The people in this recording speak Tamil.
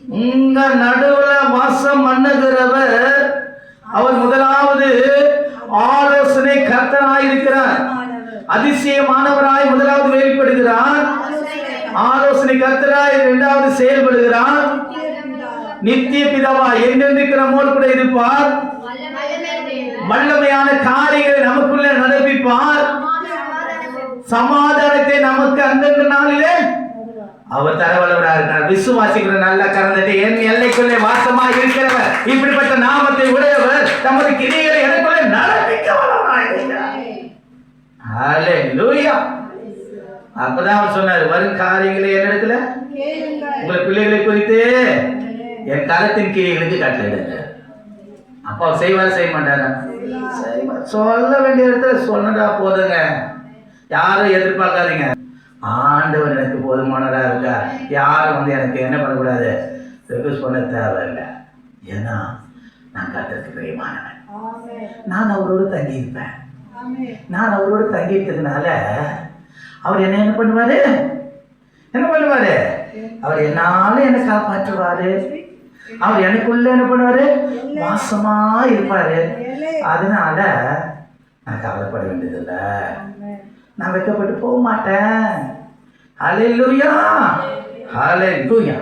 உங்க நடுவுல வாசம் பண்ணுகிறவர் அவர் முதலாவது ஆலோசனை கர்த்தராயிருக்கிறார். அதிசயமானவராய் முதலாவது வெளிப்படுகிறார். ஆலோசனை கர்த்தராய் இரண்டாவது செயல்படுகிறார். நித்திய பிதாவா என்றென்றைக்கு நம்மோடு கூட இருப்பார். வல்லமையான காரியங்களை நமக்குள்ளே நடப்பிப்பார். சமாதானத்தை நமக்கு அந்தந்த நாளிலே அவர் தரவல்லவரா இருக்கிறார். விசுவாசிக்கிற நல்ல கரந்தத்தை என் எல்லைக்குள்ளே வாசமா இருக்கிறவர், இப்படிப்பட்ட நாமத்தை உடையவர் தமது கிரியைகளை எனக்குள்ளே நடப்பிக்க வல்லவராய் இருக்கிறார். ஹல்லேலூயா. அப்பதான் அவர் சொன்னார், வரும் காரியங்களை என்னிடத்துல உங்கள் பிள்ளைகளை குறித்து என் கரத்தின் கிரியைகளுக்கு கட்டளையிடுங்க. அப்ப அவர் செய்வார் செய்ய மாட்டாரா? சொல்ல வேண்டிய இடத்துல சொன்னதா போதுங்க. யாரும் எதிர்பார்க்காதீங்க. ஆண்டவர் எனக்கு போதுமானதா இருக்கா, யாரும் எனக்கு என்ன பண்ணக்கூடாது, ரெக்வஸ்ட் பண்ண தேவையில்லை. ஏன்னா நான் கர்த்தருக்கு பிரியமானவன். நான் அவரோடு தங்கி இருப்பேன். நான் அவரோடு தங்கி இருக்கிறதுனால அவர் என்ன பண்ணுவாரு, என்ன பண்ணுவாரு, அவர் என்னாலும் என்னை காப்பாற்றுவாரு. அவர் எனக்குள்ள என்ன பண்ணுவாரு, வாசமா இருப்பாரு. அதனால நான் கவலைப்பட வேண்டியதில்லை, நான் வெட்கப்பட்டு போக மாட்டேன். ஹல்லேலூயா, ஹல்லேலூயா.